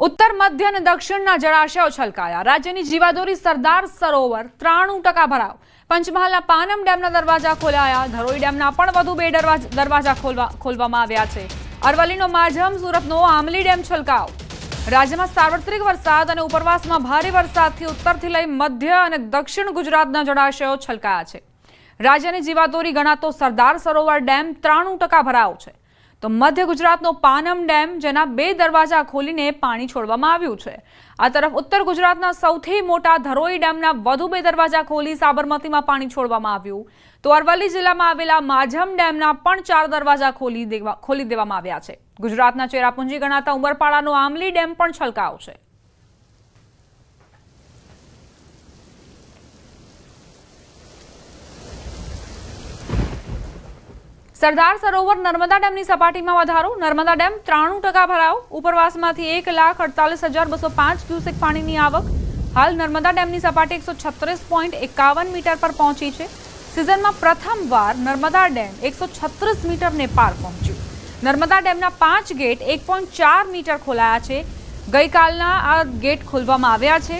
उत्तर मध्य અને દક્ષિણના જળાશયો છલકાયા। રાજ્યની જીવાદોરી સરદાર સરોવર 93% ભરાવ। પંચમહાલના પાનમ ડેમના દરવાજા ખોલાયા। ધરોઈ ડેમના પણ વધુ 2 દરવાજા ખોલવામાં આવ્યા છે। અરવલ્લીનો માઝમ, સુરતનો આમલી ડેમ છલકાવ। રાજ્યમાં સાર્વત્રિક વરસાદ અને ઉપરવાસમાં ભારે વરસાદથી ઉત્તરથી લઈ મધ્ય અને દક્ષિણ ગુજરાતના જળાશયો છલકાયા છે। રાજ્યની જીવાદોરી ગણાતો સરદાર સરોવર ડેમ 93% ભરાવ છે। તો મધ્ય ગુજરાતનો પાનમ ડેમ જેના 2 દરવાજા ખોલીને પાણી છોડવામાં આવ્યું છે। આ તરફ ઉત્તર ગુજરાતના સૌથી મોટા ધરોઈ ડેમના વધુ 2 દરવાજા ખોલી સાબરમતીમાં પાણી છોડવામાં આવ્યું। તો અરવલ્લી જિલ્લામાં આવેલા માઝમ ડેમના પણ 4 દરવાજા ખોલી દેવામાં આવ્યા છે। ગુજરાતના ચેરાપુંજી ગણાતા ઉમરપાડાનો આમલી ડેમ પણ છલકાયો છે। સરદાર સરોવર નર્મદા ડેમની સપાટીમાં વધારો। નર્મદા ડેમ 93% ભરાવ। ઉપરવાસમાંથી 1,48,205 ક્યુસેક પાણીની આવક। હાલ નર્મદા ડેમની સપાટી 136.51 મીટર પર પહોંચી છે। સિઝનમાં પ્રથમવાર નર્મદા ડેમ 136 મીટરને પાર પહોંચ્યું। નર્મદા ડેમના 5 ગેટ 1.4 મીટર ખોલાયા છે। ગઈકાલના આ ગેટ ખોલવામાં આવ્યા છે।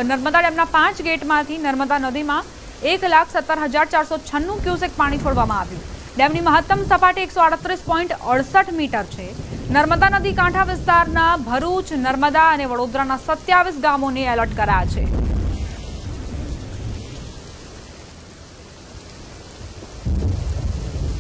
નર્મદા ડેમના 5 ગેટમાંથી નર્મદા નદીમાં 1,17,496 ક્યુસેક પાણી છોડવામાં આવ્યું। ડેમની મહત્તમ સપાટી 138.68 મીટર છે। નર્મદા નદી કાંઠા વિસ્તારના ભરૂચ, નર્મદા અને વડોદરાના 27 ગામોને એલર્ટ કરાયા છે।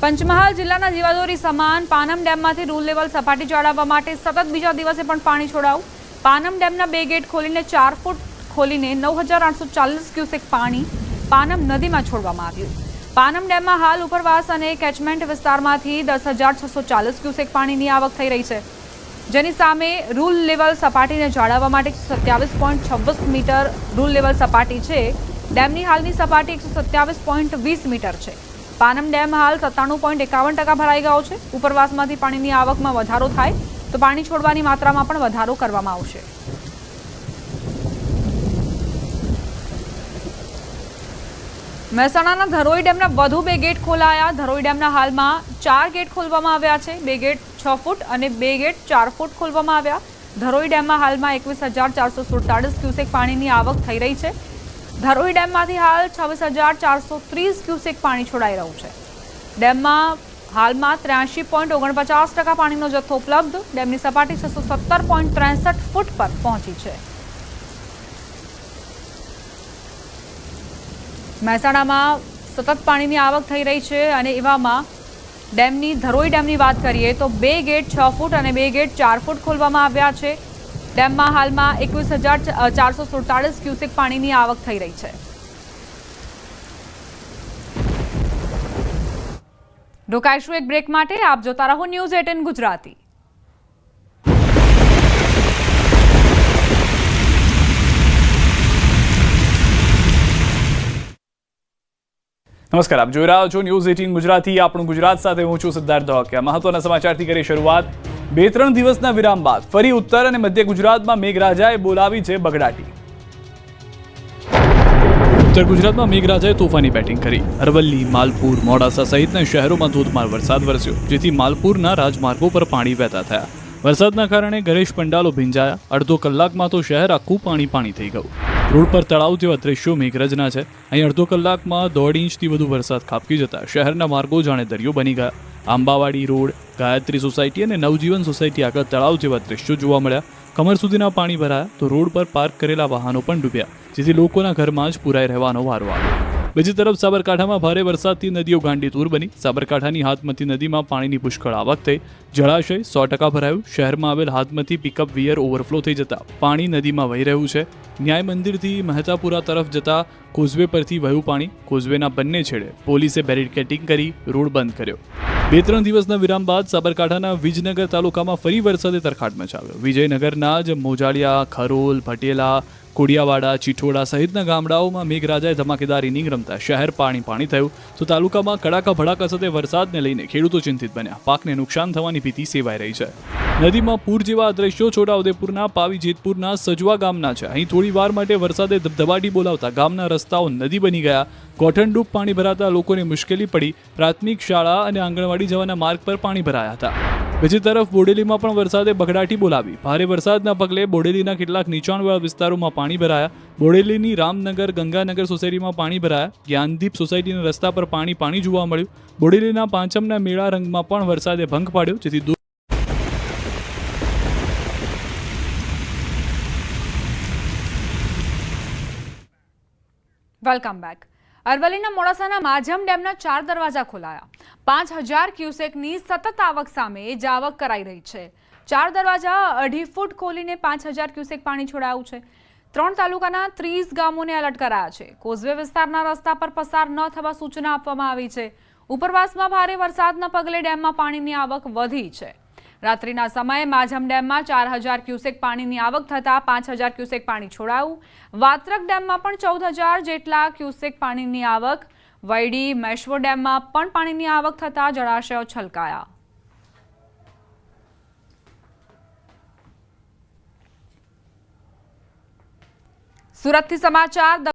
પંચમહાલ જિલ્લાના જીવાદોરી સમાન પાનમ ડેમમાંથી રૂલ લેવલ સપાટી જાળવવા માટે સતત બીજા દિવસે પણ પાણી છોડાયું। પાનમ ડેમના 2 ગેટ ખોલીને 4 ફૂટ ખોલીને 9,840 ક્યુસેક પાણી પાનમ નદીમાં છોડવામાં આવ્યું। પાનમ ડેમમાં હાલ ઉપરવાસ અને કેચમેન્ટ વિસ્તારમાંથી 10,640 ક્યુસેક પાણીની આવક થઈ રહી છે, જેની સામે રૂલ લેવલ સપાટીને જાળવવા માટે 127.26 મીટર રૂલ લેવલ સપાટી છે। ડેમની હાલની સપાટી 127.20 મીટર છે। પાનમ ડેમ હાલ 97.51% ભરાઈ ગયો છે। ઉપરવાસમાંથી પાણીની આવકમાં વધારો થાય તો પાણી છોડવાની માત્રામાં પણ વધારો કરવામાં આવશે। મહેસાણાના ધરોઈ ડેમના વધુ 2 ગેટ ખોલાયા। ધરોઈ ડેમના હાલમાં 4 ગેટ ખોલવામાં આવ્યા છે। 2 ગેટ 6 ફૂટ અને 2 ગેટ 4 ફૂટ ખોલવામાં આવ્યા। ધરોઈ ડેમમાં હાલમાં 21,447 ક્યુસેક પાણીની આવક થઈ રહી છે। ધરોઈ ડેમમાંથી હાલ 26,430 ક્યુસેક પાણી છોડાઈ રહ્યું છે। ડેમમાં હાલમાં 83.49% પાણીનો જથ્થો ઉપલબ્ધ। ડેમની સપાટી 617.63 ફૂટ પર પહોંચી છે। મહેસાણામાં સતત પાણીની આવક થઈ રહી છે અને એવામાં ડેમની ધરોઈ ડેમની વાત કરીએ તો 2 ગેટ 6 ફૂટ અને 2 ગેટ 4 ફૂટ ખોલવામાં આવ્યા છે। ડેમમાં હાલમાં 21,447 ક્યુસેક પાણીની આવક થઈ રહી છે। રોકાઈશું એક બ્રેક માટે। આપ જોતા રહો ન્યૂઝ 18 ગુજરાતી। નમસ્કાર, આપ જોઈ રહ્યા છો ન્યૂઝ 18 ગુજરાતી। આપણું ગુજરાત સાથે હું છું સિદ્ધાર્થ ધોકિયા। મહત્વના સમાચારથી કરી શરૂઆત। 2-3 દિવસના વિરામ બાદ ફરી ઉત્તર અને મધ્ય ગુજરાતમાં મેઘરાજાએ બોલાવી છે બગડાટી। ઉત્તર ગુજરાતમાં મેઘરાજાએ તોફાની બેટિંગ કરી। અરવલ્લી, માલપુર, મોડાસા સહિતના શહેરોમાં ધોધમાર વરસાદ વરસ્યો, જેથી માલપુરના રાજમાર્ગો પર પાણી વહેતા થયા। વરસાદના કારણે ગણેશ પંડાલો ભીંજાયા। અડધો કલાકમાં તો શહેર આખું પાણી થઈ ગયું। રોડ પર તળાવ જેવા દ્રશ્યો મેઘરજના છે। અહીં અડધો કલાકમાં 1.5 ઇંચથી વધુ વરસાદ ખાબકી જતા શહેરના માર્ગો જાણે દરિયો બની ગયા। આંબાવાડી રોડ, ગાયત્રી સોસાયટી અને નવજીવન સોસાયટી આગળ તળાવ જેવા દ્રશ્યો જોવા મળ્યા। કમર સુધીના પાણી ભરાયા તો રોડ પર પાર્ક કરેલા વાહનો પણ ડૂબ્યા, જેથી લોકોના ઘરમાં જ પુરાઈ રહેવાનો વારો આવ્યો। બીજી તરફ સાબરકાંઠામાં ભારે વરસાદથી નદીઓ ગાંડીતુર બની। સાબરકાંઠાની હાથમતી નદીમાં પાણીની પુષ્કળ આવક થઈ। જળાશય 100% ભરાયું। શહેરમાં આવેલ હાથમતી પિકઅપ વિયર ઓવરફ્લો થઈ જતા પાણી નદીમાં વહી રહ્યું છે। ન્યાય મંદિરથી મહેતાપુરા તરફ જતા કોઝવે પરથી વહ્યું પાણી। કોઝવેના બંને છેડે પોલીસે બેરિકેડિંગ કરી રોડ બંધ કર્યો। 2-3 દિવસના વિરામ બાદ સાબરકાંઠાના વિજયનગર તાલુકામાં ફરી વરસાદે તરખાટ મચાવ્યો। વિજયનગરના જ મોજાળિયા, ખરોલ, ભટેલા, કોડિયાવાડા, ચીઠોડા સહિતના ગામડાઓમાં મેઘરાજાએ ધમાકેદાર ઇનિંગ રમતા શહેર પાણી થયું। તો તાલુકામાં કડાકા ભડાકા સાથે વરસાદને લઈને ખેડૂતો ચિંતિત બન્યા। પાકને નુકસાન થવાની ભીતિ સેવાઈ રહી છે। નદીમાં પૂર જેવા દ્રશ્યો છોટાઉદેપુરના પાવી જેતપુરના સજવા ગામના છે। અહીં થોડી વાર માટે વરસાદે ધબધબાટી બોલાવતા ગામના રસ્તાઓ નદી બની ગયા। ગોઠણડૂબ પાણી ભરાતા લોકોને મુશ્કેલી પડી। પ્રાથમિક શાળા અને આંગણવાડી જવાના માર્ગ પર પાણી ભરાયા હતા। બીજી તરફ બોડેલીમાં પણ વરસાદે બગડાટી બોલાવી. ભારે વરસાદના પગલે બોડેલીના કેટલાક નીચાણવાળા વિસ્તારોમાં પાણી ભરાયા. બોડેલીની રામનગર ગંગાનગર સોસાયટીમાં પાણી ભરાયા. જ્ઞાનદીપ સોસાયટીના રસ્તા પર પાણી જોવા મળ્યું. બોડેલીના પાંચમના મેળા રંગમાં પણ વરસાદે ભંગ પાડ્યો, જેથી વેલકમ બેક. અરવલ્લીના મોડાસાના માજમ ડેમના 4 દરવાજા ખોલાયા. 5000 ક્યુસેકની સતત આવક સામે જાવક કરાઈ રહી છે. 4 દરવાજા 2.5 ફૂટ ખોલીને 5000 ક્યુસેક પાણી છોડાયું છે. 3 તાલુકાના 30 ગામોને એલર્ટ કરાયા છે. કોઝવે વિસ્તારના રસ્તા પર પસાર ન થવા સૂચના આપવામાં આવી છે. ઉપરવાસમાં ભારે વરસાદના પગલે ડેમમાં પાણીની આવક વધી છે. રાત્રિના સમયે માજમ ડેમમાં 4000 ક્યુસેક પાણીની આવક થતાં 5000 ક્યુસેક પાણી છોડાયું. વાત્રક ડેમમાં પણ 14000 જેટલા ક્યુસેક પાણીની આવક. વૈડી મેશ્વો ડેમમાં પણ પાણીની આવક થતાં જળાશયો છલકાયા. સુરતથી સમાચાર.